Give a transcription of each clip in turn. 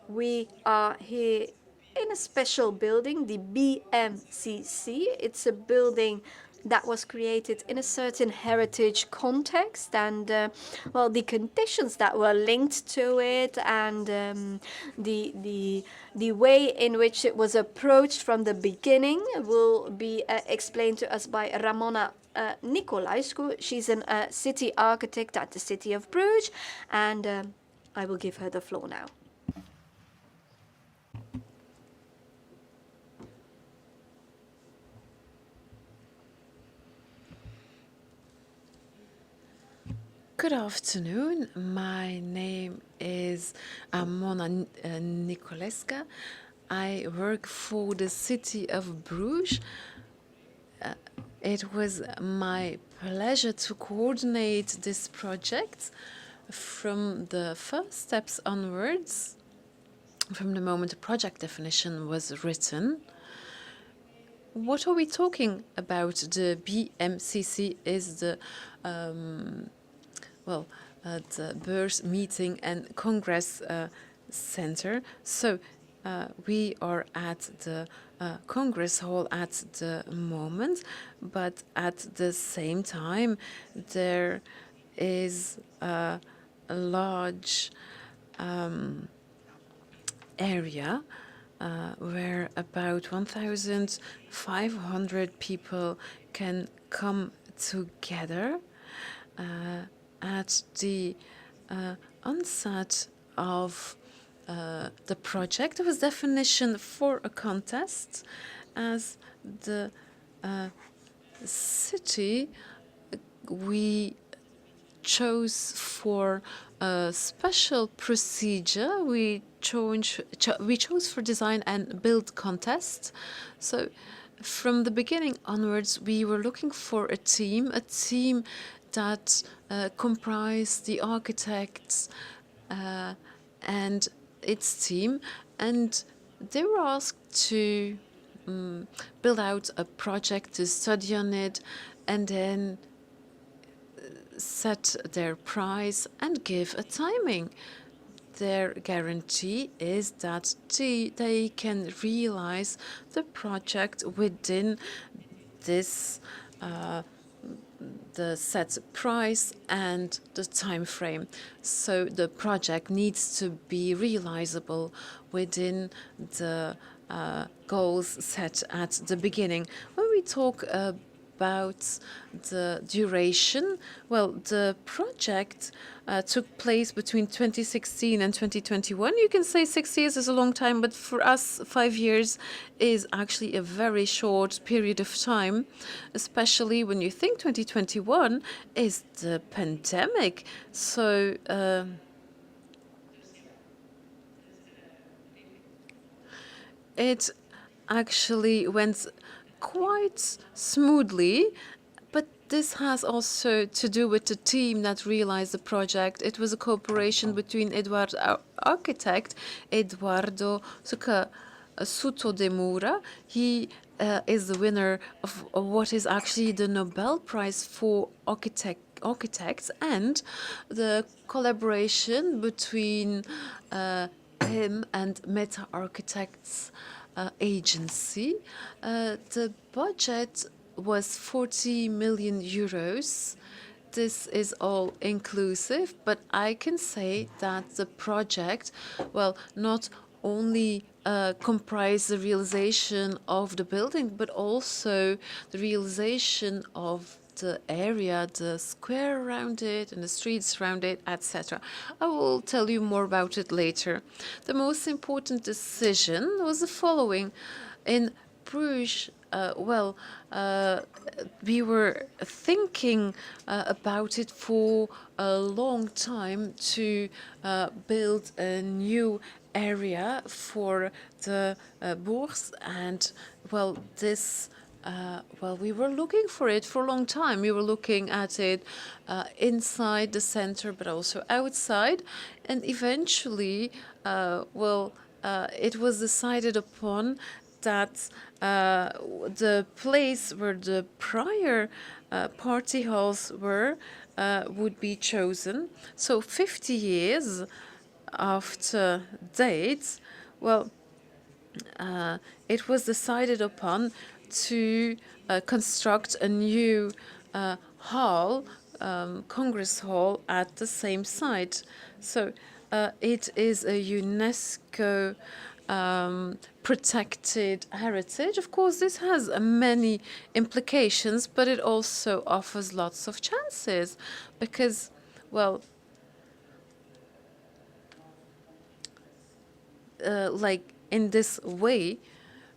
We are here in a special building, the BMCC. It's a building that was created in a certain heritage context, and well, the conditions that were linked to it, and the way in which it was approached from the beginning will be explained to us by Ramona Nicolaescu. She's a city architect at the city of Bruges, and I will give her the floor now. Good afternoon. My name is Ramona Nicolaescu. I work for the city of Bruges. It was my pleasure to coordinate this project from the first steps onwards, from the moment the project definition was written. What are we talking about? The BMCC is the the Beurs Meeting and Congress Center. So we are at the Congress Hall at the moment, but at the same time, there is a large area where about 1,500 people can come together. At the onset of the project, there was definition for a contest, as the city we chose for a special procedure. We chose for design and build contest. So from the beginning onwards, we were looking for a team that comprised the architects and its team, and they were asked to build out a project, to study on it, and then set their price and give a timing. Their guarantee is that they can realize the project within this the set price and the time frame. So the project needs to be realizable within the goals set at the beginning. When we talk about the duration, well, the project took place between 2016 and 2021. You can say 6 years is a long time, but for us, 5 years is actually a very short period of time, especially when you think 2021 is the pandemic. So it actually went quite smoothly, but this has also to do with the team that realized the project. It was a cooperation between our architect, Eduardo Suto de Moura. He is the winner of what is actually the Nobel Prize for architects, and the collaboration between him and Meta Architects agency. The budget was 40 million euros. This is all inclusive, but I can say that the project, well, not only comprised the realization of the building, but also the realization of the area, the square around it, and the streets around it, etc. I will tell you more about it later. The most important decision was the following. In Bruges, we were thinking about it for a long time to build a new area for the Bourse, and well, this we were looking for it for a long time. We were looking at it inside the center, but also outside. And eventually, it was decided upon that the place where the prior party halls were would be chosen. So 50 years after dates, well, it was decided upon to construct a new hall, Congress Hall, at the same site. So it is a UNESCO protected heritage. Of course, this has many implications, but it also offers lots of chances because, well, like in this way,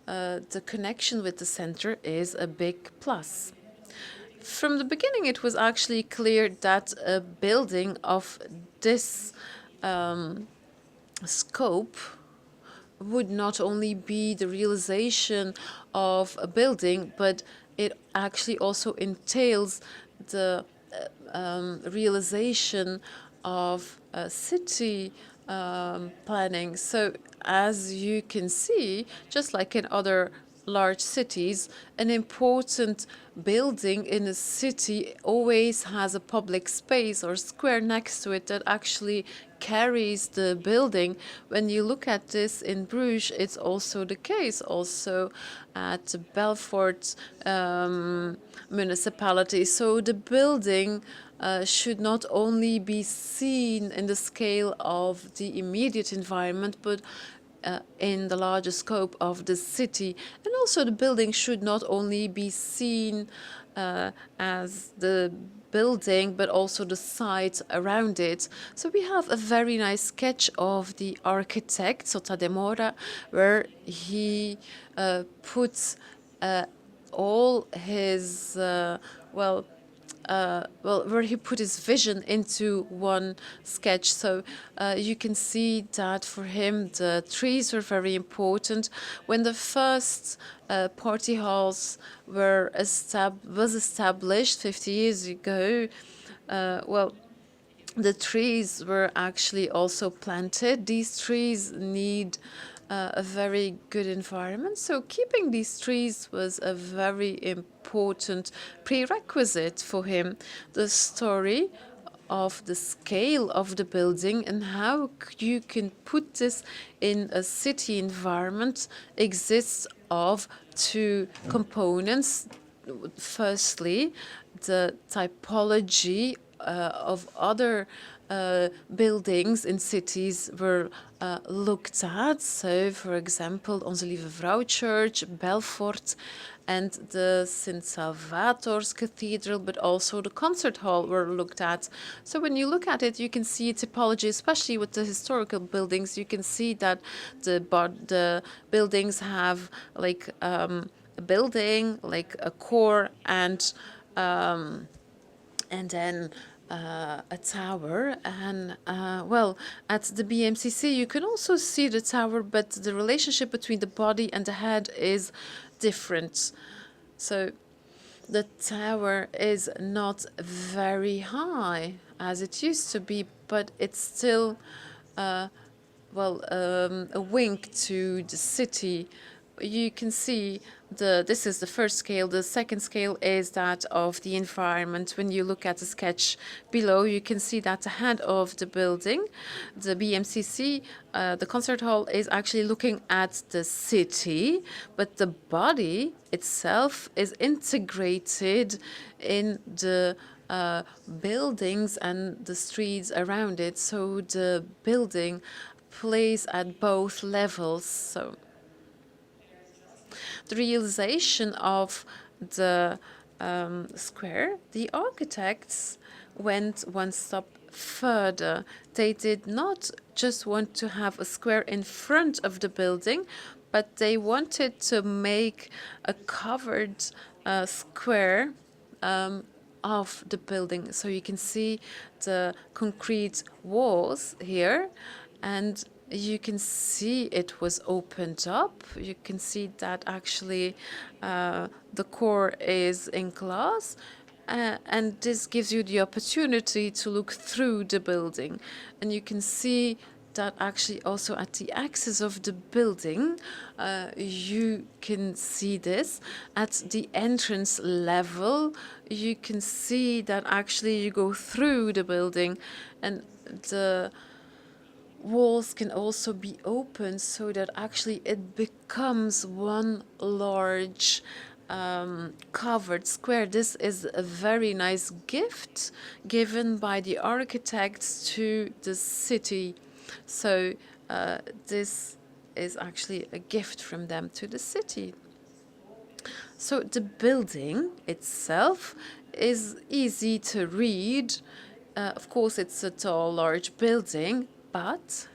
the connection with the center is a big plus. From the beginning, it was actually clear that a building of this scope would not only be the realization of a building, but it actually also entails the realization of city planning. So as you can see, just like in other large cities, an important building in a city always has a public space or square next to it that actually carries the building. When you look at this in Bruges, it's also the case. Also at Belfort municipality. So the building should not only be seen in the scale of the immediate environment, but in the larger scope of the city. And also the building should not only be seen as the building, but also the site around it. So we have a very nice sketch of the architect, Sota de Mora, where he puts all his, where he put his vision into one sketch. So you can see that for him, the trees were very important. When the first party halls was established 50 years ago, the trees were actually also planted. These trees need a very good environment. So keeping these trees was a very important prerequisite for him. The story of the scale of the building and how you can put this in a city environment exists of two components. Firstly, the typology of other buildings in cities were looked at. So, for example, Onze Lieve Vrouw Church, Belfort, and the St. Salvator's Cathedral, but also the concert hall were looked at. So when you look at it, you can see typology, especially with the historical buildings. You can see that the buildings have like a building, like a core, and then a tower. And at the BMCC you can also see the tower, but the relationship between the body and the head is different. So the tower is not very high as it used to be, but it's still a wink to the city. You can see this is the first scale. The second scale is that of the environment. When you look at the sketch below, you can see that the head of the building, the BMCC, the concert hall, is actually looking at the city, but the body itself is integrated in the buildings and the streets around it. So the building plays at both levels. So the realization of the square, the architects went one step further. They did not just want to have a square in front of the building, but they wanted to make a covered square of the building. So you can see the concrete walls here, and you can see it was opened up. You can see that actually the core is in glass, and this gives you the opportunity to look through the building. And you can see that actually also at the axis of the building, you can see this. At the entrance level, you can see that actually you go through the building, and the walls can also be opened so that actually it becomes one large covered square. This is a very nice gift given by the architects to the city. So this is actually a gift from them to the city. So the building itself is easy to read. Of course, it's a tall, large building, but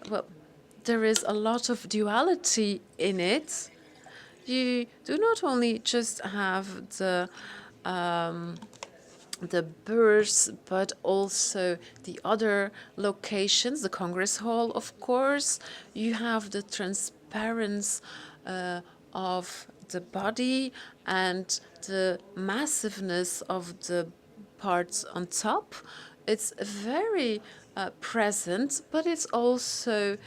well, there is a lot of duality in it. You do not only just have the Bruges, but also the other locations, the Congress Hall, of course. You have the transparency of the body and the massiveness of the parts on top. It's very present, but it's also,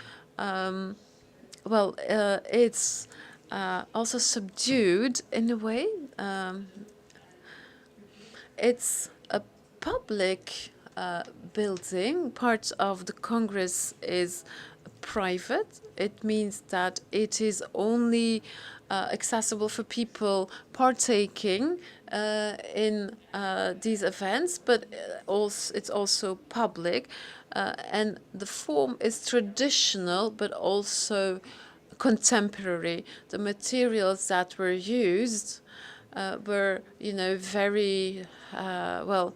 it's also subdued in a way. It's a public building. Part of the Congress is private. It means that it is only accessible for people partaking in these events, but also it's also public. And the form is traditional, but also contemporary. The materials that were used were, very well.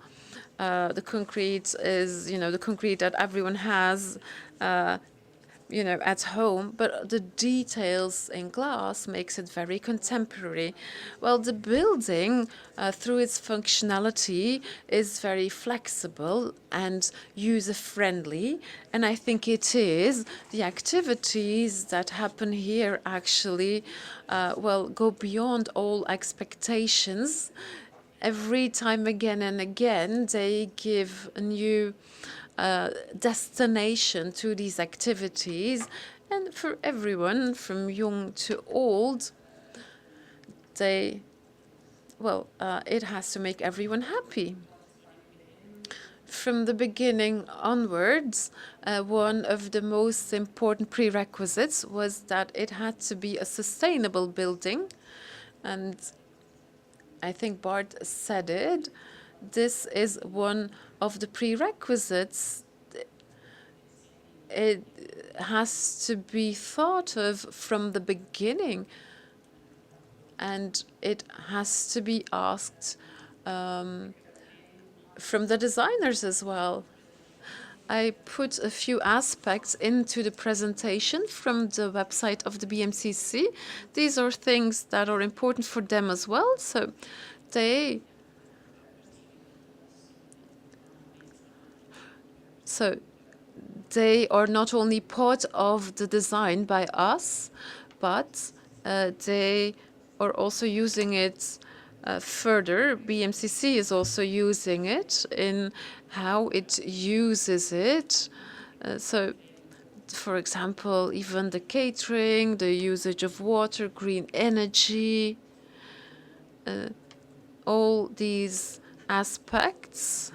The concrete is, the concrete that everyone has, at home, but the details in glass makes it very contemporary. Well, the building, through its functionality, is very flexible and user-friendly, and I think it is. The activities that happen here actually, go beyond all expectations. Every time, again and again, they give a new destination to these activities, and for everyone from young to old, it has to make everyone happy. From the beginning onwards, one of the most important prerequisites was that it had to be a sustainable building, and I think Bart said it. This is one of the prerequisites. It has to be thought of from the beginning, and it has to be asked from the designers as well. I put a few aspects into the presentation from the website of the BMCC. These are things that are important for them as well. So they are not only part of the design by us, but they are also using it further. BMCC is also using it in how it uses it. For example, even the catering, the usage of water, green energy, all these aspects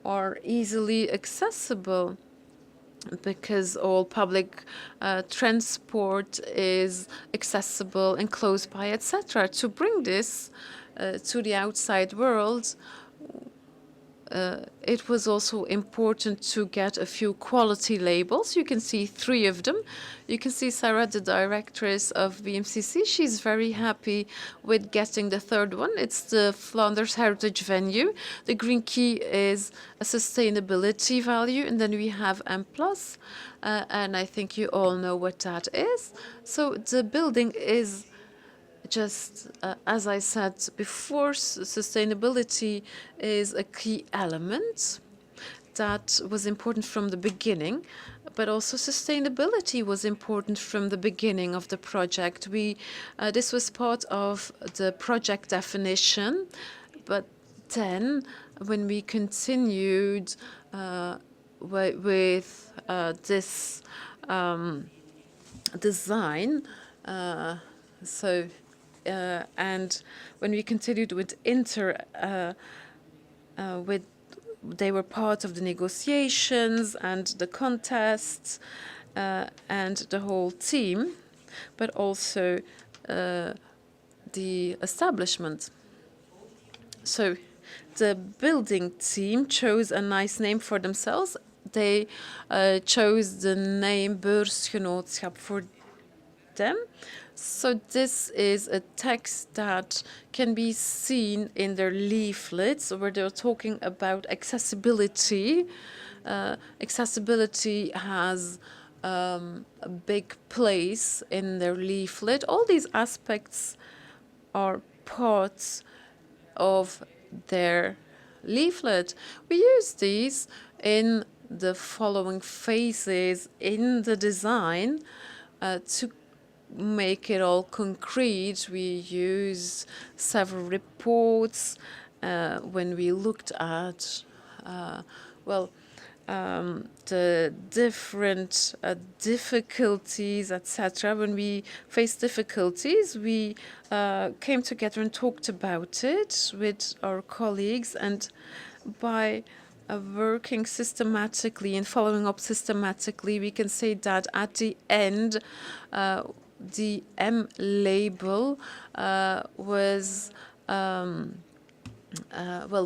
are easily accessible because all public transport is accessible and close by, etc. To bring this to the outside world, it was also important to get a few quality labels. You can see 3 of them. You can see Sarah, the directress of BMCC. She's very happy with getting the 3rd one. It's the Flanders Heritage Venue. The green key is a sustainability value, and then we have M+, and I think you all know what that is. So the building is just, as I said before, sustainability is a key element that was important from the beginning, but also sustainability was important from the beginning of the project. This was part of the project definition, but then when we continued with this design, and when we continued with they were part of the negotiations and the contests and the whole team, but also the establishment. So the building team chose a nice name for themselves. They chose the name Beursgenootschap for them. So this is a text that can be seen in their leaflets where they're talking about accessibility. Accessibility has a big place in their leaflet. All these aspects are parts of their leaflet. We use these in the following phases in the design to make it all concrete. We use several reports when we looked at the different difficulties, etc. When we faced difficulties, we came together and talked about it with our colleagues, and by working systematically and following up systematically, we can say that at the end, the M label was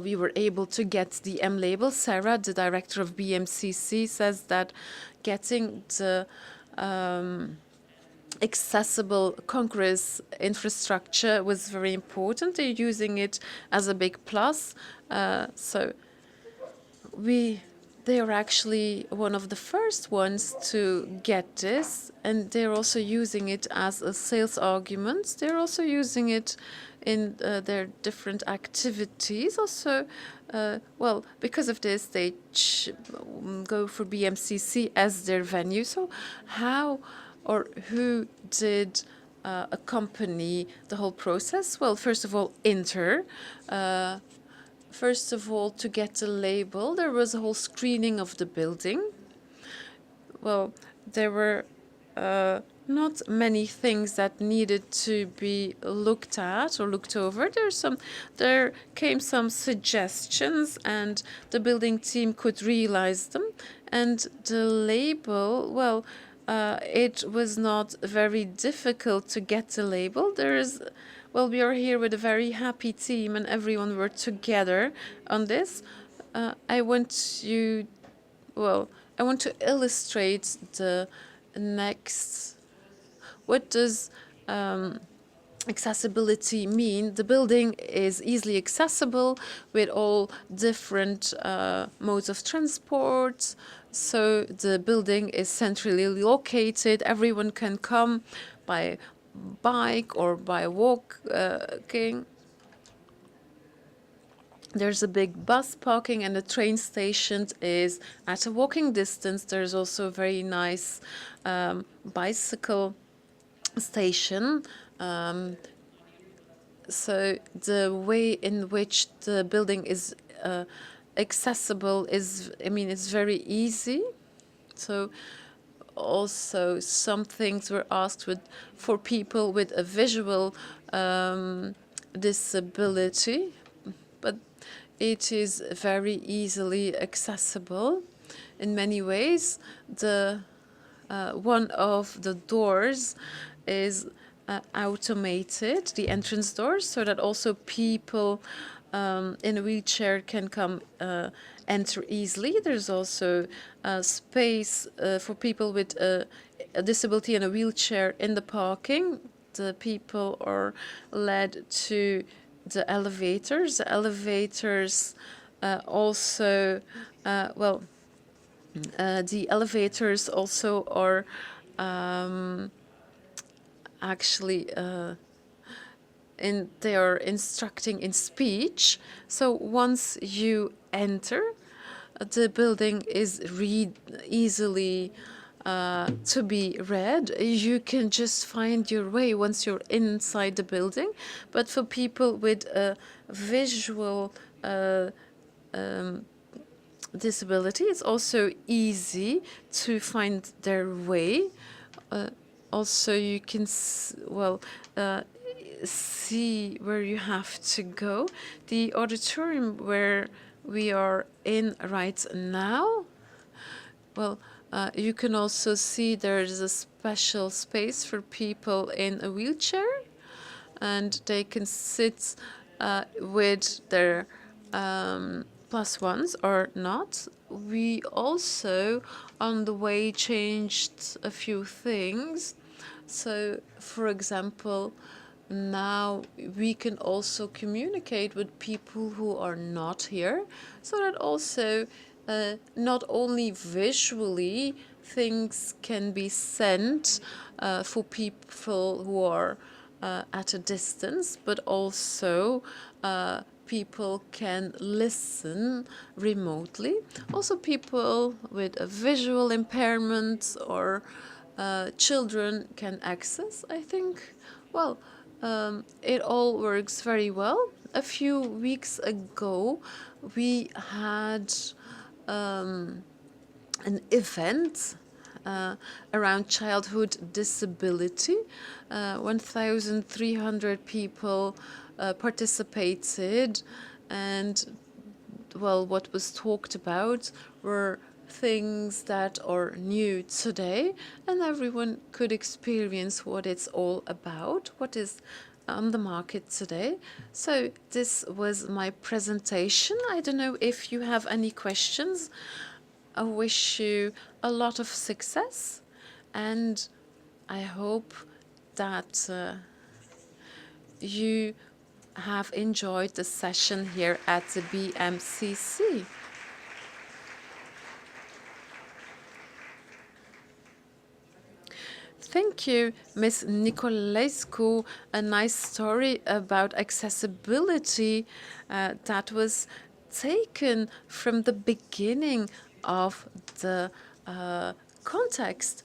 we were able to get the M label. Sarah, the director of BMCC, says that getting the accessible Congress infrastructure was very important. They're using it as a big plus. They are actually one of the first ones to get this, and they're also using it as a sales argument. They're also using it in their different activities. Also, because of this, they go for BMCC as their venue. So how or who did accompany the whole process? Well, first of all, Inter. First of all, to get the label, there was a whole screening of the building. Well, there were not many things that needed to be looked at or looked over. There came some suggestions, and the building team could realize them. And the label, it was not very difficult to get the label. We are here with a very happy team, and everyone worked together on this. I want to illustrate the next. What does accessibility mean? The building is easily accessible with all different modes of transport. So the building is centrally located. Everyone can come by bike or by walking. There's a big bus parking, and the train station is at a walking distance. There's also a very nice bicycle station. So the way in which the building is accessible is, it's very easy. So also some things were asked for people with a visual disability, but it is very easily accessible in many ways. One of the doors is automated, the entrance doors, so that also people in a wheelchair can come enter easily. There's also space for people with a disability in a wheelchair in the parking. The people are led to the elevators. The elevators also, the elevators also are actually they are instructing in speech. So once you enter, the building is easily to be read. You can just find your way once you're inside the building. But for people with a visual disability, it's also easy to find their way. Also, you can see where you have to go. The auditorium where we are in right now. Well, you can also see there is a special space for people in a wheelchair, and they can sit with their plus ones or not. We also, on the way, changed a few things. So, for example, now we can also communicate with people who are not here, so that also not only visually things can be sent for people who are at a distance, but also people can listen remotely. Also, people with a visual impairment or children can access, I think. Well, it all works very well. A few weeks ago, we had an event around childhood disability. 1,300 people participated, and well, what was talked about were things that are new today, and everyone could experience what it's all about, what is on the market today. So this was my presentation. I don't know if you have any questions. I wish you a lot of success, and I hope that you have enjoyed the session here at the BMCC. Thank you, Ms. Nicolaescu. A nice story about accessibility that was taken from the beginning of the context